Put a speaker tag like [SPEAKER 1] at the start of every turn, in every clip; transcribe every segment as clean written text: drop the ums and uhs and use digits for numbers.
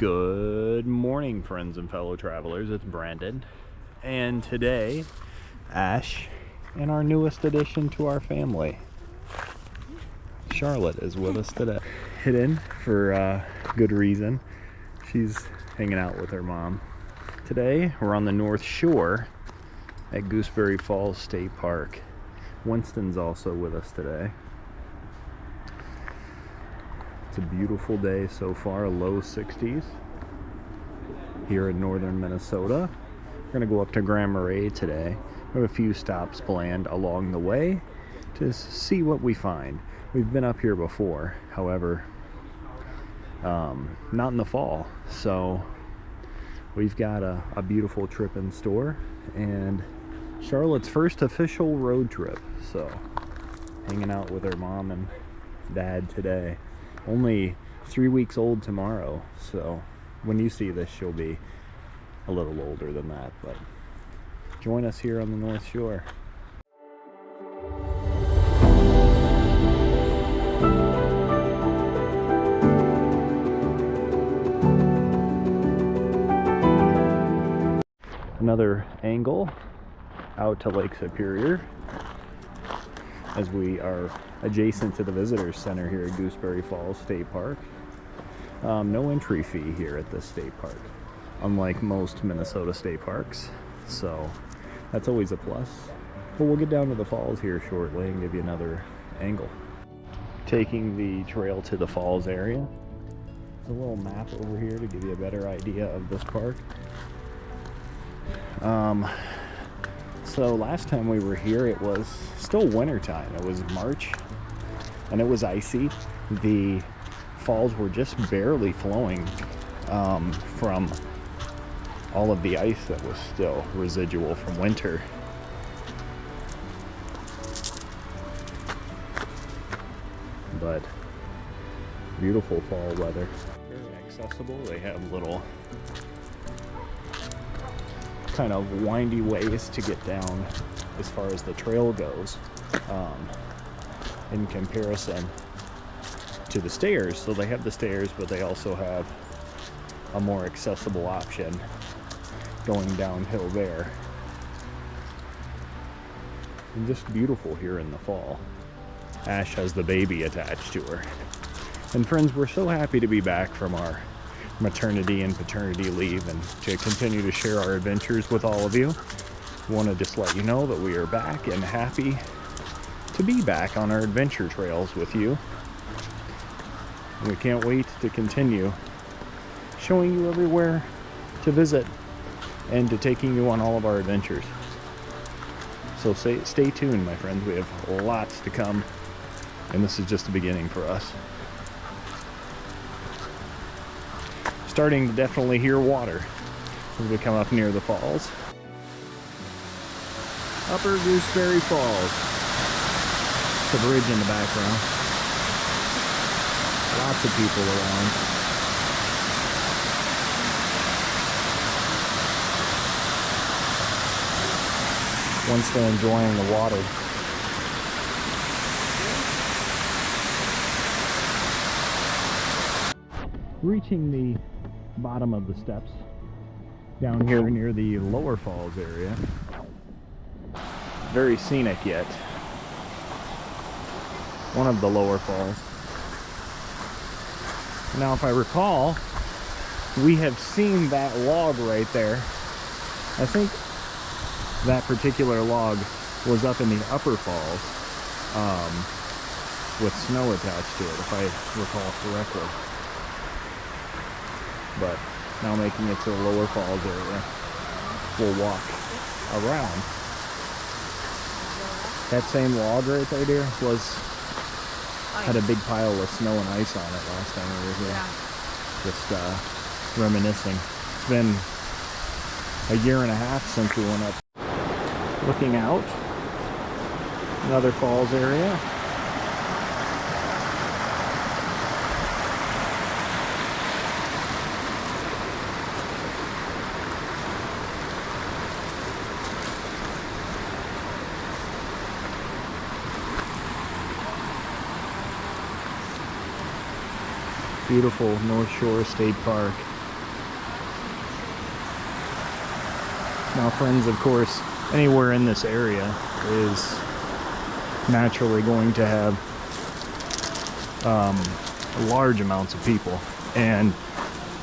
[SPEAKER 1] Good morning, friends and fellow travelers. It's Brandon, and today Ash and our newest addition to our family, Charlotte, is with us today. Hidden for good reason. She's hanging out with her mom. Today we're on the North Shore at Gooseberry Falls State Park. Winston's also with us today. It's a beautiful day so far, low 60s here in northern Minnesota. We're going to go up to Grand Marais today. We have a few stops planned along the way to see what we find. We've been up here before, however, not in the fall. So we've got a beautiful trip in store and Charlotte's first official road trip. So hanging out with her mom and dad today. Only 3 weeks old tomorrow, so when you see this she'll be a little older than that, but join us here on the North Shore. Another angle out to Lake Superior as we are adjacent to the Visitors Center here at Gooseberry Falls State Park. No entry fee here at this state park, unlike most Minnesota state parks, so that's always a plus. But we'll get down to the falls here shortly and give you another angle. Taking the trail to the falls area. There's a little map over here to give you a better idea of this park. So last time we were here it was still winter time. It was March and it was icy. The falls were just barely flowing from all of the ice that was still residual from winter. But beautiful fall weather. Very accessible. They have little kind of windy ways to get down as far as the trail goes in comparison to the stairs. So they have the stairs, but they also have a more accessible option going downhill there. And just beautiful here in the fall. Ash has the baby attached to her. And friends, we're so happy to be back from our maternity and paternity leave and to continue to share our adventures with all of you. I want to just let you know that we are back and happy to be back on our adventure trails with you. And we can't wait to continue showing you everywhere to visit and to taking you on all of our adventures. So stay tuned, my friends. We have lots to come, and this is just the beginning for us. Starting to definitely hear water as we come up near the falls. Upper Gooseberry Falls. The bridge in the background. Lots of people around. Winston enjoying the water. Reaching the bottom of the steps down here near the lower falls area. Very scenic yet. One of the lower falls. Now if I recall, we have seen that log right there. I think that particular log was up in the upper falls with snow attached to it, if I recall correctly. But now making it to the lower falls area, we'll walk around. That same log right there, dear, had a big pile of snow and ice on it last time we were here. Yeah. Just reminiscing. It's been a year and a half since we went up. Looking out, another falls area. Beautiful North Shore State Park. Now, friends, of course, anywhere in this area is naturally going to have large amounts of people, and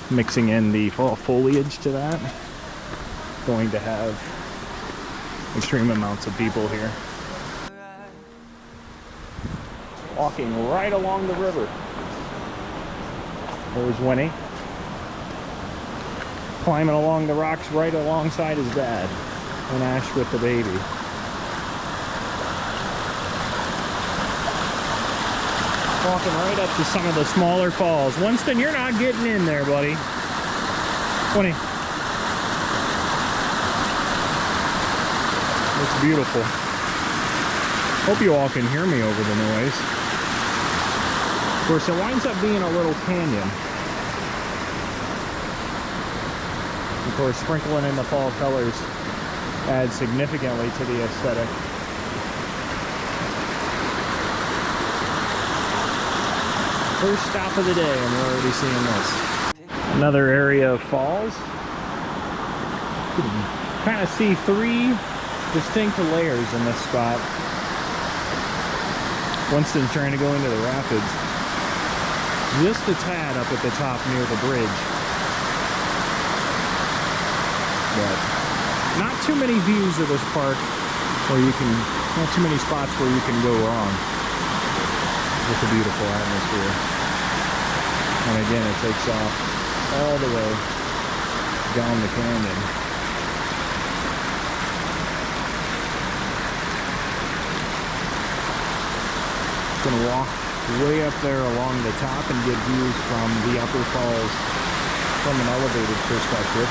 [SPEAKER 1] mixing in the fall foliage to that, going to have extreme amounts of people here. Walking right along the river. There's Winnie. Climbing along the rocks right alongside his dad. And Ash with the baby. Walking right up to some of the smaller falls. Winston, you're not getting in there, buddy. Winnie. It's beautiful. Hope you all can hear me over the noise. Of course, it winds up being a little canyon. Of course, sprinkling in the fall colors adds significantly to the aesthetic. First stop of the day, and we're already seeing this. Another area of falls. You can kind of see three distinct layers in this spot. Winston's trying to go into the rapids. Just a tad up at the top near the bridge. But not too many views of this park where you can, not too many spots where you can go wrong with the beautiful atmosphere. And again, it takes off all the way down the canyon. Gonna walk way up there along the top and get views from the upper falls from an elevated perspective.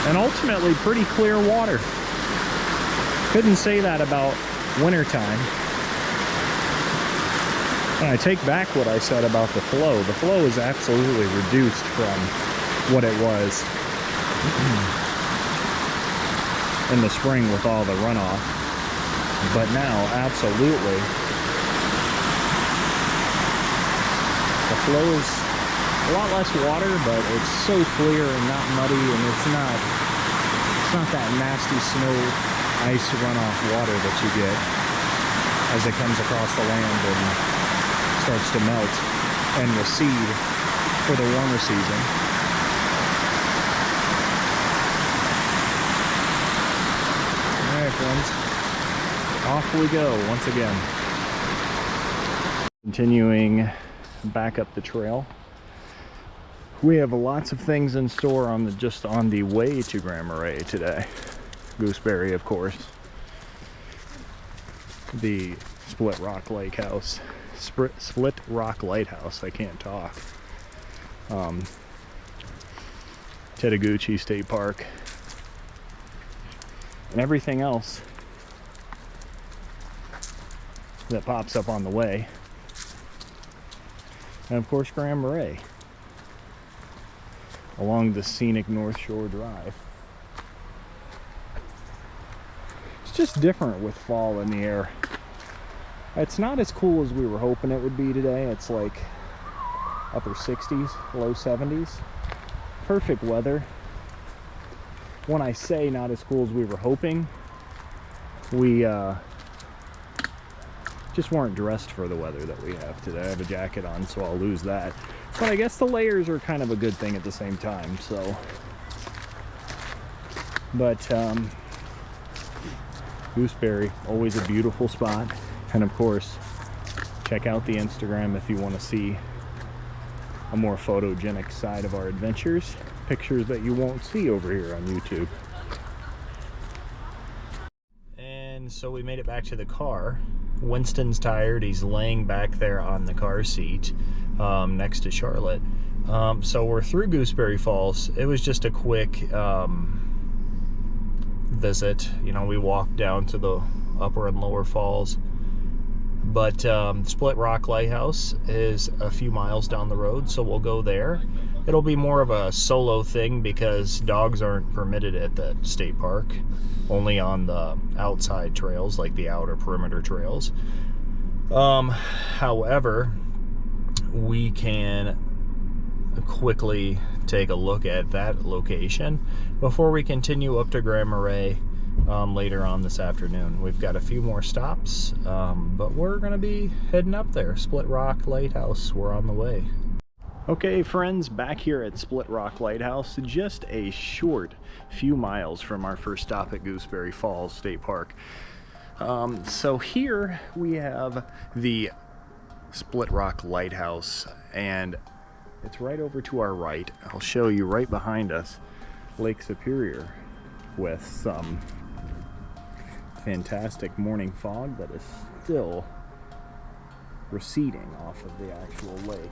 [SPEAKER 1] And ultimately pretty clear water. Couldn't say that about wintertime. And I take back what I said about the flow. The flow is absolutely reduced from what it was in the spring with all the runoff. But now, absolutely, the flow is a lot less water, but it's so clear and not muddy, and it's not that nasty snow, ice runoff water that you get as it comes across the land and starts to melt and recede for the warmer season. All right, friends. Off we go once again. Continuing back up the trail. We have lots of things in store on just on the way to Grand Marais today. Gooseberry, of course. The Split Rock Lighthouse. Split Rock Lighthouse. I can't talk. Tettegouche State Park. And everything else that pops up on the way, and of course Grand Marais along the scenic North Shore Drive. It's just different with fall in the air. It's not as cool as we were hoping it would be today. It's like upper 60s, low 70s. Perfect weather. When I say not as cool as we were hoping, we just weren't dressed for the weather that we have today. I have a jacket on, so I'll lose that. But I guess the layers are kind of a good thing at the same time, so. But Gooseberry, always a beautiful spot. And of course, check out the Instagram if you want to see a more photogenic side of our adventures. Pictures that you won't see over here on YouTube. And so we made it back to the car. Winston's tired. He's laying back there on the car seat next to Charlotte. So we're through Gooseberry Falls. It was just a quick visit. You know, we walked down to the upper and lower falls. But Split Rock Lighthouse is a few miles down the road, so we'll go there. It'll be more of a solo thing because dogs aren't permitted at the state park, only on the outside trails, like the outer perimeter trails. However, we can quickly take a look at that location before we continue up to Grand Marais later on this afternoon. We've got a few more stops, but we're going to be heading up there. Split Rock Lighthouse, we're on the way. Okay friends, back here at Split Rock Lighthouse, just a short few miles from our first stop at Gooseberry Falls State Park. So here we have the Split Rock Lighthouse, and it's right over to our right. I'll show you right behind us Lake Superior with some fantastic morning fog that is still receding off of the actual lake.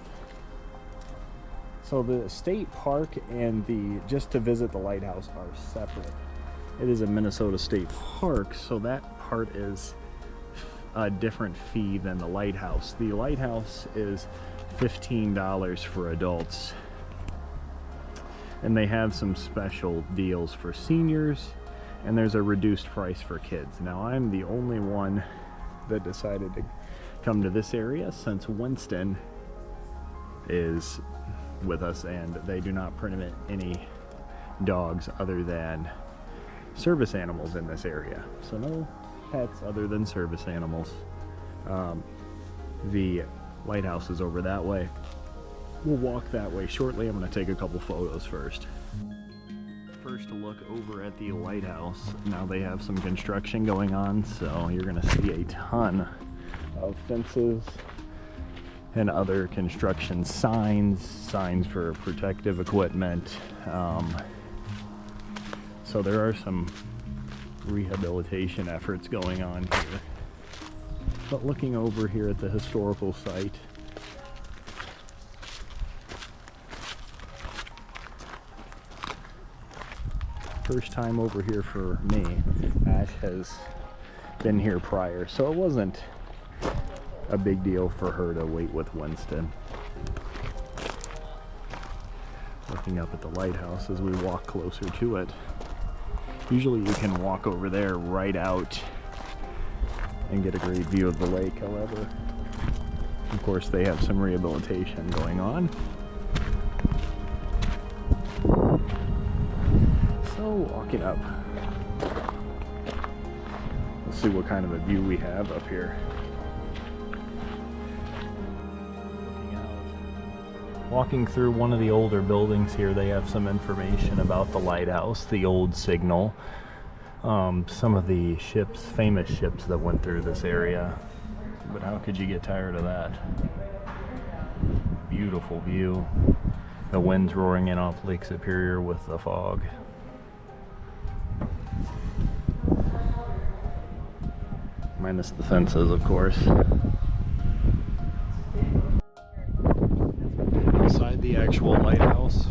[SPEAKER 1] So the state park and the just to visit the lighthouse are separate. It is a Minnesota state park, so that part is a different fee than the lighthouse. The lighthouse is $15 for adults, and they have some special deals for seniors, and there's a reduced price for kids. Now I'm the only one that decided to come to this area since Winston is with us and they do not permit any dogs other than service animals in this area. So no pets other than service animals. The lighthouse is over that way. We'll walk that way shortly. I'm going to take a couple photos first. First, a look over at the lighthouse. Now they have some construction going on, so you're going to see a ton of fences and other construction signs for protective equipment. So there are some rehabilitation efforts going on here. But looking over here at the historical site, first time over here for me. Ash has been here prior, so it wasn't a big deal for her to wait with Winston. Looking up at the lighthouse as we walk closer to it. Usually you can walk over there right out and get a great view of the lake. However, of course, they have some rehabilitation going on. So walking up, let's see what kind of a view we have up here. Walking through one of the older buildings here, they have some information about the lighthouse, the old signal, some of the ships, famous ships that went through this area. But how could you get tired of that? Beautiful view. The wind's roaring in off Lake Superior with the fog. Minus the fences, of course. Outside the actual lighthouse,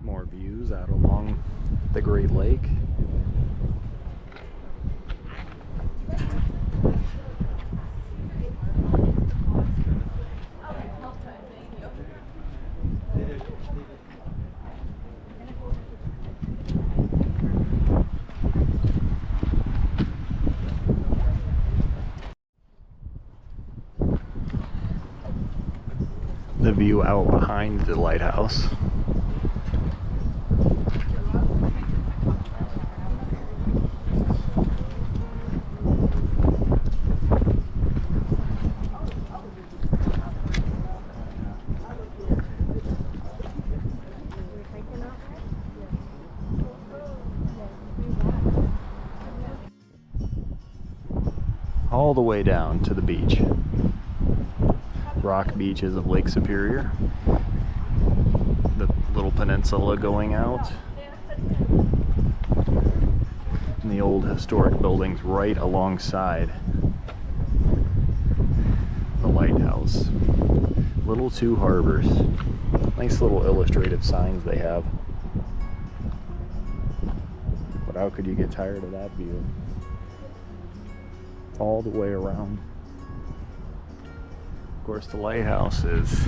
[SPEAKER 1] more views out along the Great Lake. The view out behind the lighthouse. All the way down to the beach. Rock beaches of Lake Superior. The little peninsula going out. old historic buildings right alongside the lighthouse. Little two harbors. Nice little illustrative signs they have. But how could you get tired of that view? All the way around. Of course, the lighthouse is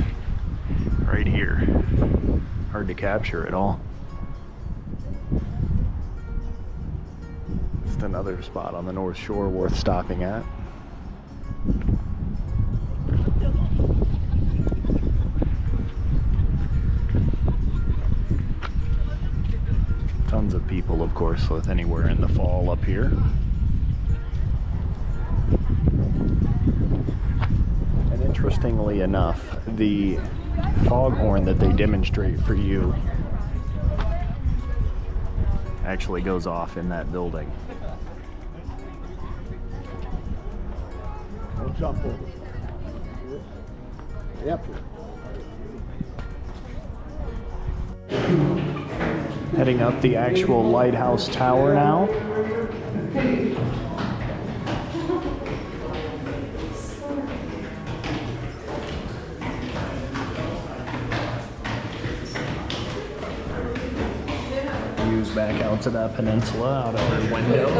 [SPEAKER 1] right here. Hard to capture it all. Just another spot on the North Shore worth stopping at. Tons of people, of course, with anywhere in the fall up here. And interestingly enough, the foghorn that they demonstrate for you actually goes off in that building.
[SPEAKER 2] We'll jump over. Yep.
[SPEAKER 1] Heading up the actual lighthouse tower now. Views back out to that peninsula out our window.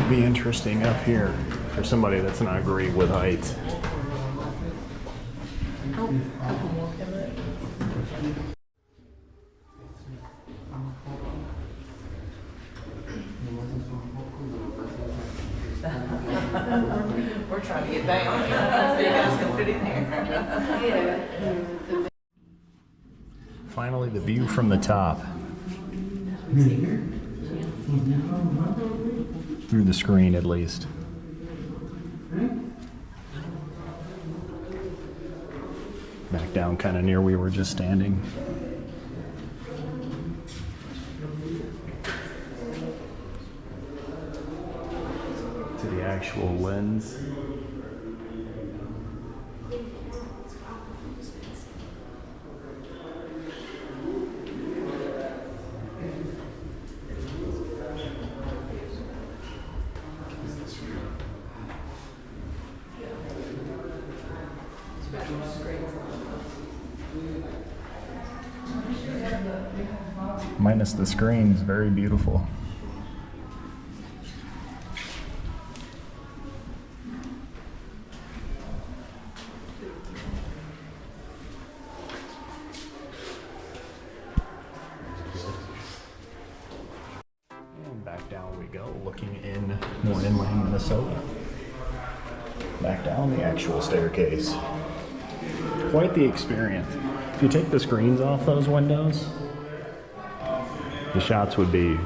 [SPEAKER 1] Be interesting up here for somebody that's not great with heights.
[SPEAKER 3] We're trying to get down so you guys can fit in there.
[SPEAKER 1] Finally, the view from the top. Through the screen, at least. Back down kind of near we were just standing. To the actual lens. Minus the screens, very beautiful. And back down we go, looking in more inland Minnesota. Back down the actual staircase. Quite the experience. If you take the screens off those windows, the shots would be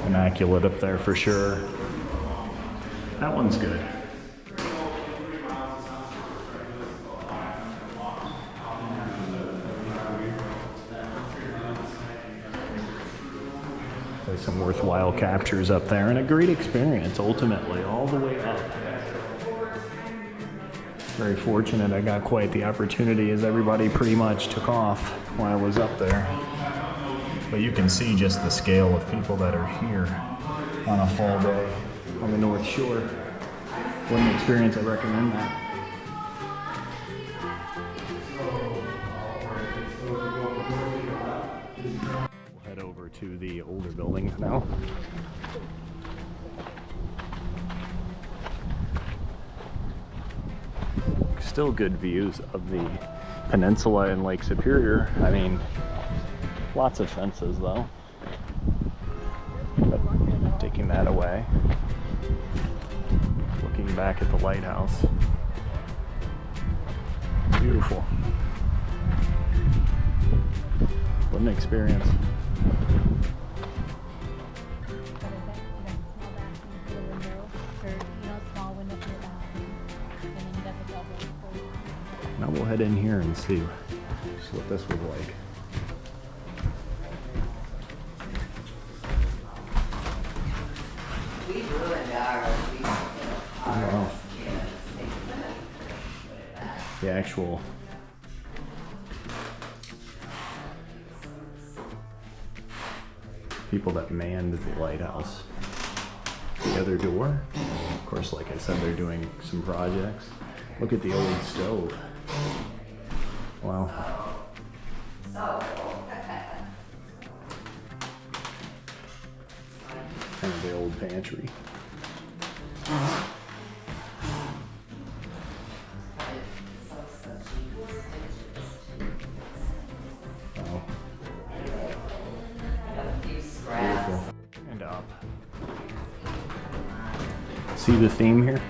[SPEAKER 1] immaculate up there for sure. That one's good. There's some worthwhile captures up there and a great experience ultimately all the way up. Very fortunate I got quite the opportunity as everybody pretty much took off while I was up there. But you can see just the scale of people that are here on a fall day on the North Shore. What an experience, I recommend that. We'll head over to the older buildings now. Still good views of the peninsula and Lake Superior. I mean, lots of fences though. But taking that away. Looking back at the lighthouse. Beautiful. What an experience. Now we'll head in here and see what this was like. the actual people that manned the lighthouse. The other door, of course, like I said, they're doing some projects. Look at the old stove. Wow. Kind of the old pantry. Oh. Beautiful. And up. See the theme here?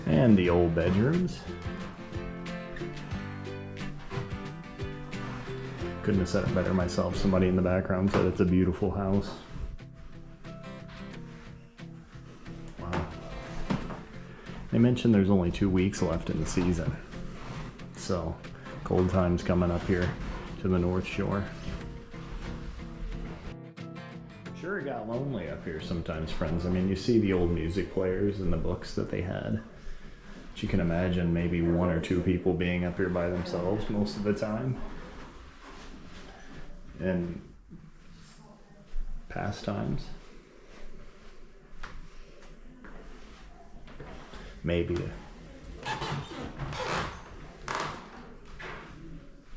[SPEAKER 1] And the old bedrooms. Couldn't have said it better myself. Somebody in the background said it's a beautiful house. Wow. They mentioned there's only 2 weeks left in the season. So, cold times coming up here to the North Shore. Sure, it got lonely up here sometimes, friends. I mean, you see the old music players and the books that they had. But you can imagine maybe 1 or 2 people being up here by themselves most of the time. And pastimes. Maybe.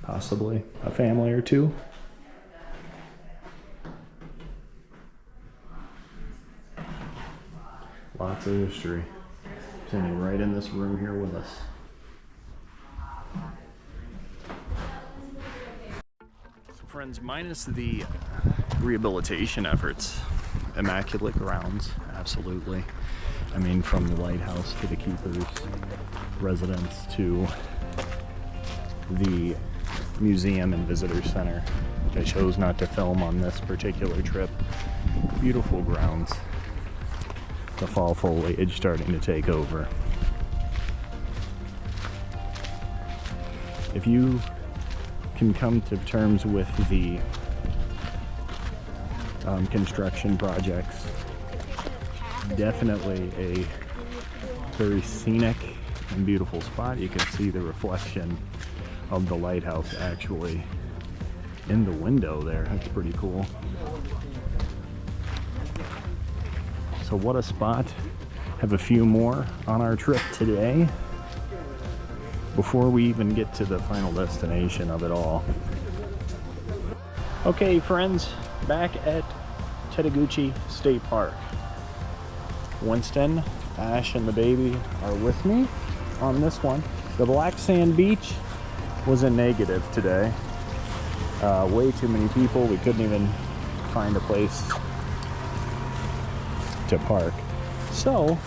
[SPEAKER 1] Possibly a family or 2. Lots of history. Sitting right in this room here with us. So friends, minus the rehabilitation efforts, immaculate grounds, absolutely. I mean, from the lighthouse to the keeper's residence to the museum and visitor center, which I chose not to film on this particular trip. Beautiful grounds. The fall foliage starting to take over. If you can come to terms with the construction projects, definitely a very scenic and beautiful spot. You can see the reflection of the lighthouse actually in the window there. That's pretty cool. So what a spot. Have a few more on our trip today before we even get to the final destination of it all. Okay friends, back at Tettegouche State Park. Winston, Ash, and the baby are with me on this one. The black sand beach was a negative today. Way too many people. We couldn't even find a place to park. So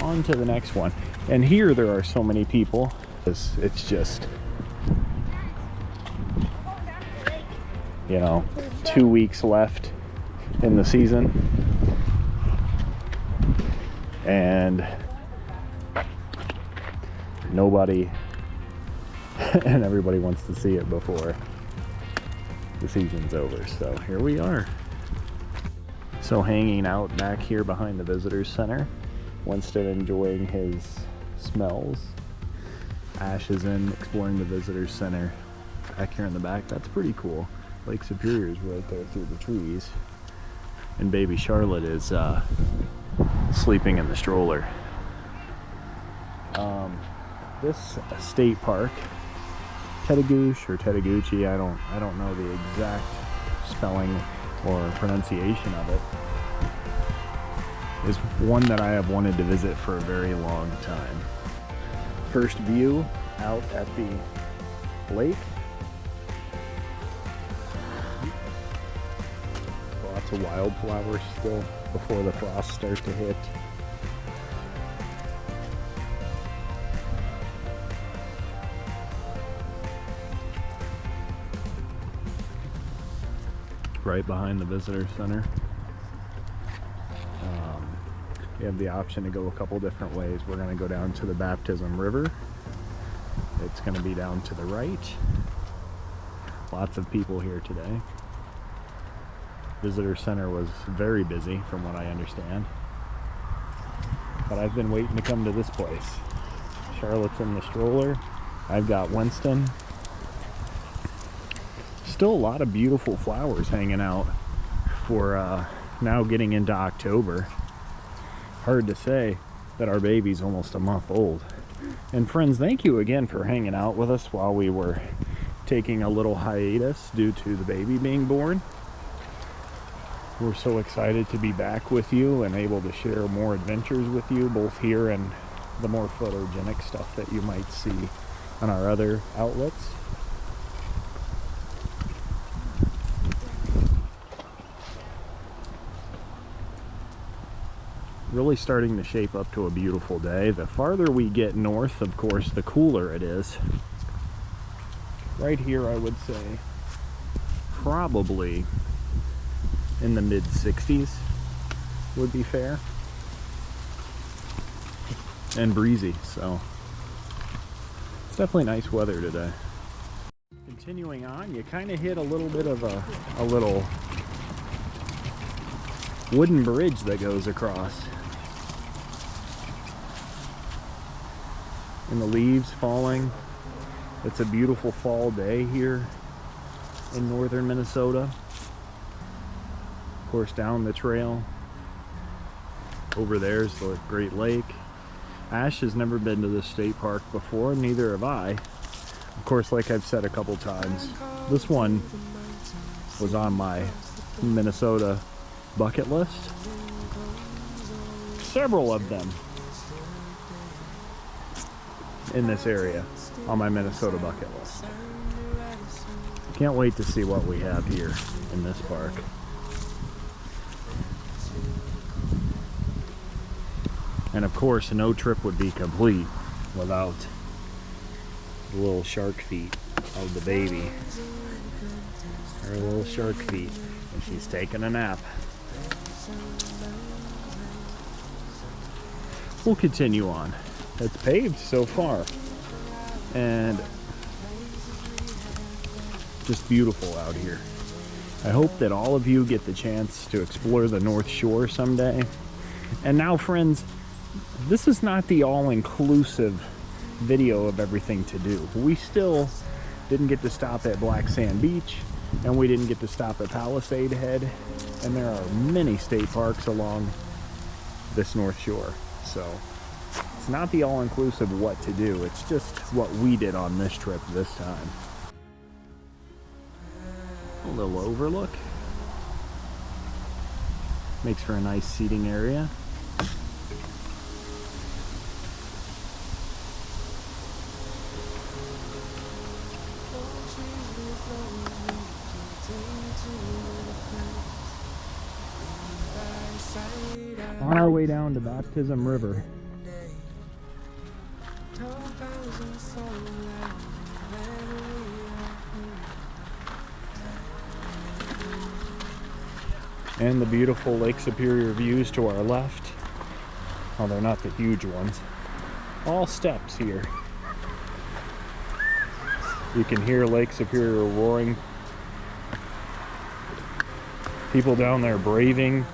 [SPEAKER 1] on to the next one. And here there are so many people. It's just, you know, 2 weeks left in the season. And nobody and everybody wants to see it before the season's over. So here we are. So hanging out back here behind the visitors center, Winston enjoying his smells. Ash is in exploring the visitors center back here in the back. That's pretty cool. Lake Superior's right there through the trees. And baby Charlotte is sleeping in the stroller. This state park, Tettegouche or Tettegouche, I don't know the exact spelling or pronunciation of it, is one that I have wanted to visit for a very long time. First view out at the lake. Lots of wildflowers still before the frosts start to hit. Right behind the visitor center. You have the option to go a couple different ways. We're going to go down to the Baptism River it's going to be down to the right. Lots of people here today. Visitor center was very busy from what I understand. But I've been waiting to come to this place. Charlotte's in the stroller. I've got Winston. Still a lot of beautiful flowers hanging out for now getting into October. Hard to say that our baby's almost a month old. And friends, thank you again for hanging out with us while we were taking a little hiatus due to the baby being born. We're so excited to be back with you and able to share more adventures with you, both here and the more photogenic stuff that you might see on our other outlets. Really starting to shape up to a beautiful day. The farther we get north, of course, the cooler it is. Right here, I would say probably in the mid 60s would be fair, and breezy, so it's definitely nice weather today. Continuing on, you kind of hit a little bit of a little wooden bridge that goes across, and the leaves falling. It's a beautiful fall day here in northern Minnesota. Of course, down the trail over there's the Great Lake. Ash has never been to this state park before, neither have I. Of course, like I've said a couple times, this one was on my Minnesota bucket list. Several of them in this area on my Minnesota bucket list. Can't wait to see what we have here in this park. And of course, no trip would be complete without the little shark feet of the baby. Her little shark feet, and she's taking a nap. We'll continue on. It's paved so far, and just beautiful out here. I hope that all of you get the chance to explore the North Shore someday. And now, friends, this is not the all-inclusive video of everything to do. We still didn't get to stop at Black Sand Beach, and we didn't get to stop at Palisade Head, and there are many state parks along this North Shore. So it's not the all-inclusive what to do, it's just what we did on this trip this time. A little overlook. Makes for a nice seating area. On our way down to Baptism River. And the beautiful Lake Superior views to our left. Oh, they're not the huge ones. All steps here. You can hear Lake Superior roaring. People down there braving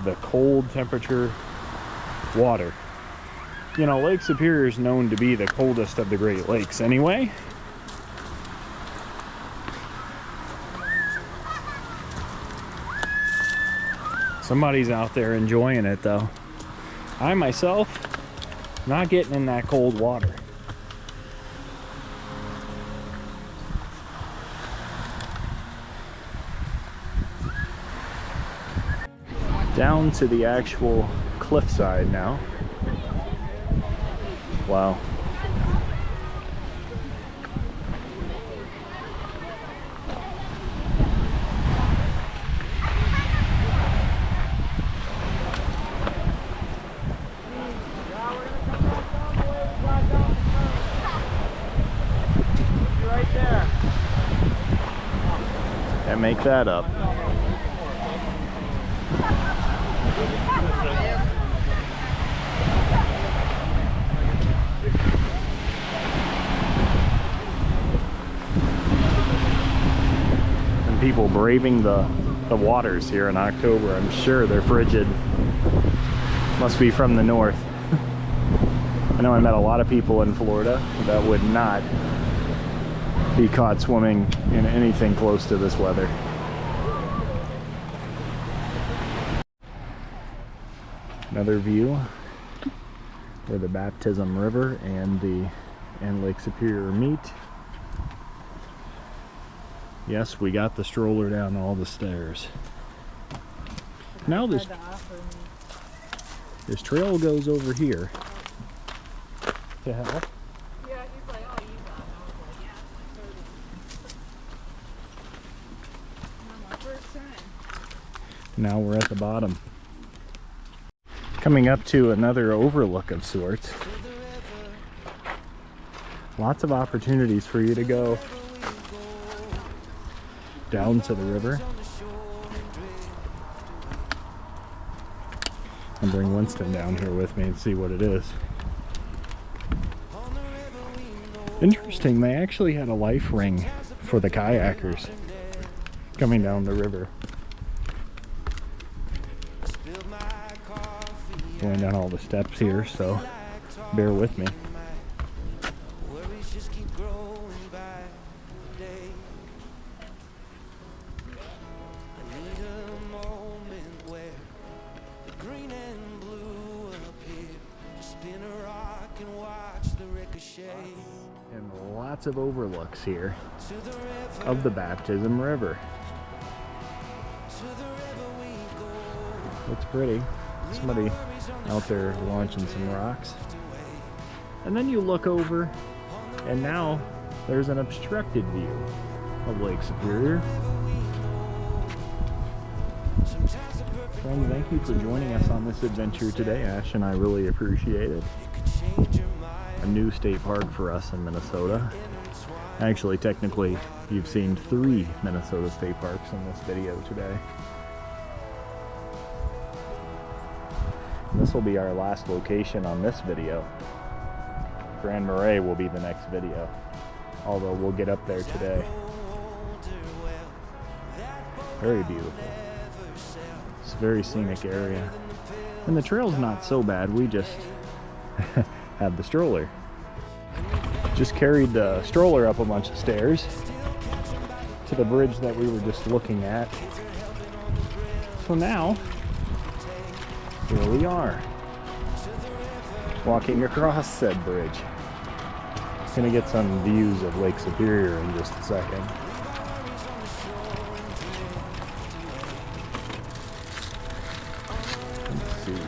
[SPEAKER 1] the cold temperature water. You know, Lake Superior is known to be the coldest of the Great Lakes anyway. Somebody's out there enjoying it though. I myself, not getting in that cold water. Down to the actual cliffside now. Wow. Right there. And make that up. people braving the waters here in October. I'm sure they're frigid. Must be from the north. I know I met a lot of people in Florida that would not be caught swimming in anything close to this weather. Another view where the Baptism River and Lake Superior meet. Yes, we got the stroller down all the stairs. Now this trail goes over here to help.
[SPEAKER 3] Yeah, he's like, oh, you got it. I was like, yeah, it's my 30. Not my first time.
[SPEAKER 1] Now we're at the bottom. Coming up to another overlook of sorts. Lots of opportunities for you to go down to the river. I'll bring Winston down here with me and see what it is. Interesting, they actually had a life ring for the kayakers coming down the river. Going down all the steps here, so bear with me. And lots of overlooks here of the Baptism River. Looks pretty. Somebody out there launching some rocks. And then you look over, and now there's an obstructed view of Lake Superior. Friends, thank you for joining us on this adventure today. Ash and I really appreciate it. A new state park for us in Minnesota. Actually, technically, you've seen 3 Minnesota state parks in this video today. And this will be our last location on this video. Grand Marais will be the next video, although we'll get up there today. Very beautiful. It's a very scenic area. And the trail's not so bad, we just have the stroller. Just carried the stroller up a bunch of stairs to the bridge that we were just looking at. So now, here we are, walking across said bridge. Gonna get some views of Lake Superior in just a second. Let's see.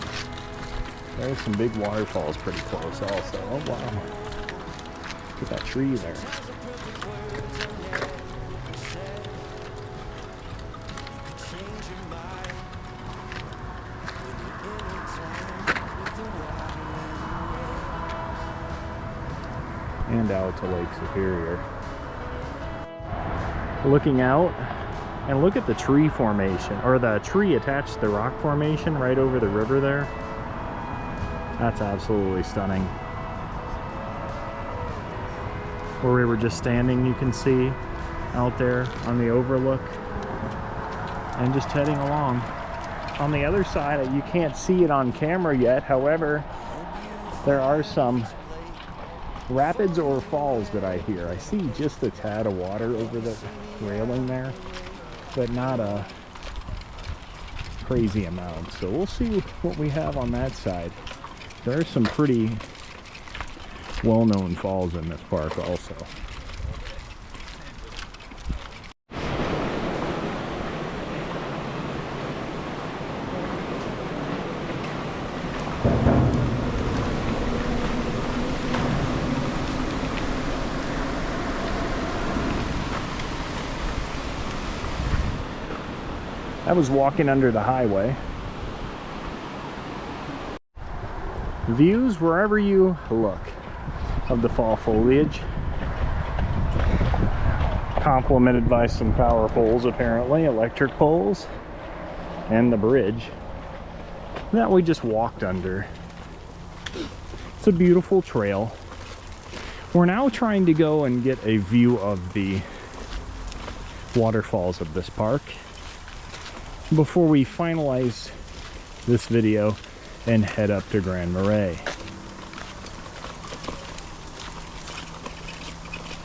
[SPEAKER 1] There's some big waterfalls pretty close also. Oh wow. Look at that tree there. And out to Lake Superior. Looking out, and look at the tree formation, or the tree attached to the rock formation right over the river there. That's absolutely stunning. Where we were just standing, you can see out there on the overlook, and just heading along. On the other side, you can't see it on camera yet, however, there are some rapids or falls that I hear. I see just a tad of water over the railing there, but not a crazy amount. So we'll see what we have on that side. There are some pretty well-known falls in this park also. I was walking under the highway. Views wherever you look of the fall foliage. Complemented by some power poles, apparently, electric poles, and the bridge that we just walked under. It's a beautiful trail. We're now trying to go and get a view of the waterfalls of this park before we finalize this video and head up to Grand Marais.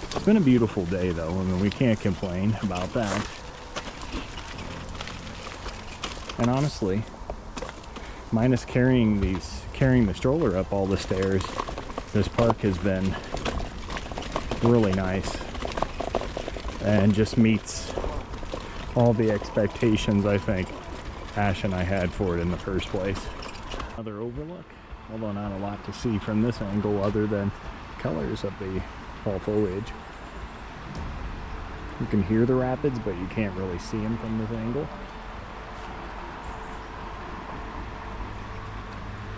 [SPEAKER 1] It's been a beautiful day though, I mean, we can't complain about that. And honestly, minus carrying the stroller up all the stairs, this park has been really nice and just meets all the expectations I think Ash and I had for it in the first place. Another overlook, although not a lot to see from this angle other than colors of the fall foliage. You can hear the rapids, but you can't really see them from this angle.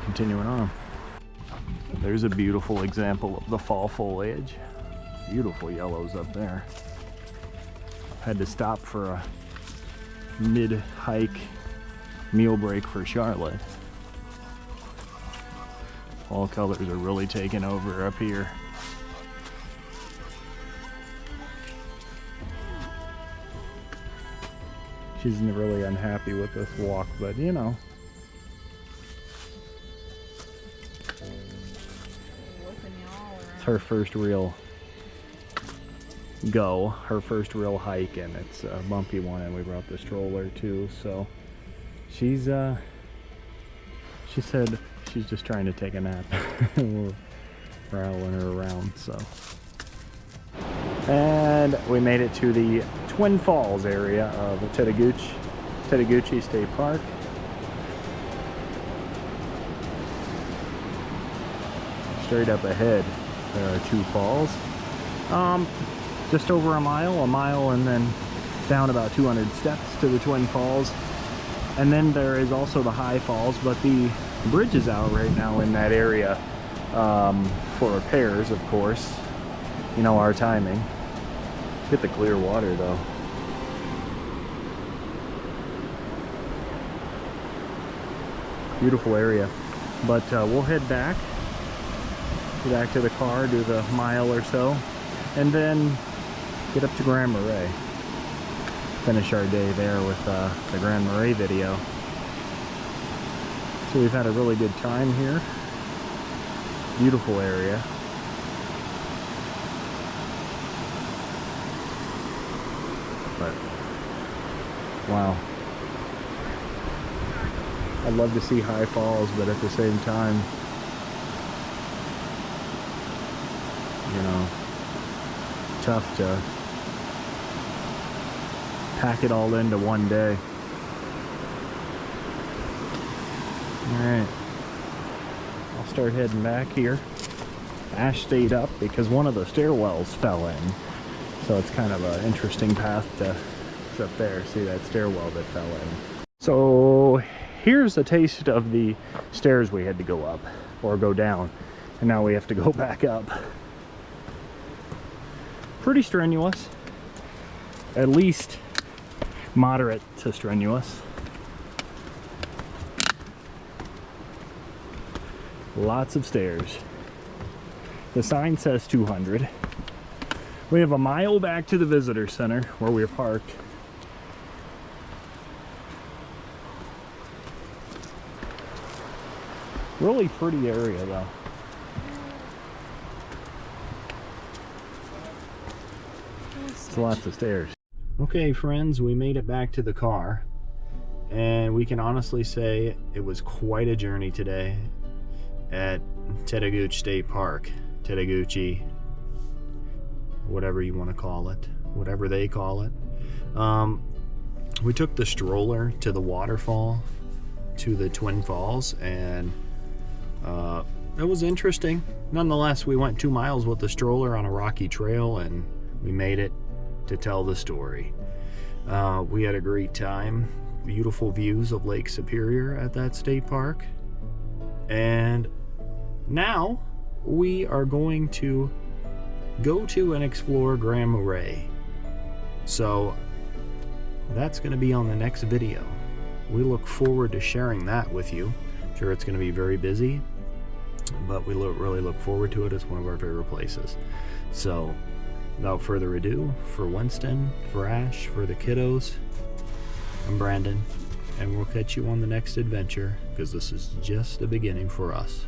[SPEAKER 1] Continuing on. There's a beautiful example of the fall foliage. Beautiful yellows up there. Had to stop for a mid-hike meal break for Charlotte. Fall colors are really taking over up here. She's really unhappy with this walk, but you know. It's her first real go, her first real hike, and it's a bumpy one, and we brought the stroller too, so she said she's just trying to take a nap. We're rallying her around, so. And we made it to the Twin Falls area of the Tettegouche State Park. Straight up ahead, there are two falls. Just over a mile and then down about 200 steps to the Twin Falls. And then there is also the High Falls, but the bridge is out right now in that area for repairs, of course. You know our timing. Get the clear water though. Beautiful area. But we'll head back to the car, do the mile or so, and then get up to Grand Marais. Finish our day there with the Grand Marais video. So we've had a really good time here. Beautiful area. But wow, I'd love to see High Falls, but at the same time, you know, tough to pack it all into one day. Alright, I'll start heading back here. Ash stayed up because one of the stairwells fell in, so it's kind of an interesting path to, it's up there, see that stairwell that fell in. So here's a taste of the stairs we had to go up, or go down, and now we have to go back up. Pretty strenuous, at least moderate to strenuous. Lots of stairs. The sign says 200. We have a mile back to the visitor center where we're parked. Really pretty area though. It's lots of stairs. Okay friends, we made it back to the car, and we can honestly say it was quite a journey today at Tettegouche State Park. Tettegouche, whatever you want to call it, whatever they call it. We took the stroller to the waterfall, to the Twin Falls, and it was interesting. Nonetheless, we went 2 miles with the stroller on a rocky trail, and we made it to tell the story. We had a great time. Beautiful views of Lake Superior at that state park. And now we are going to go to and explore Grand Marais. So that's going to be on the next video. We look forward to sharing that with you. I'm sure it's going to be very busy, but we really look forward to it. It's one of our favorite places. So Without further ado, for Winston, for Ash, for the kiddos, I'm Brandon, and we'll catch you on the next adventure, because this is just the beginning for us.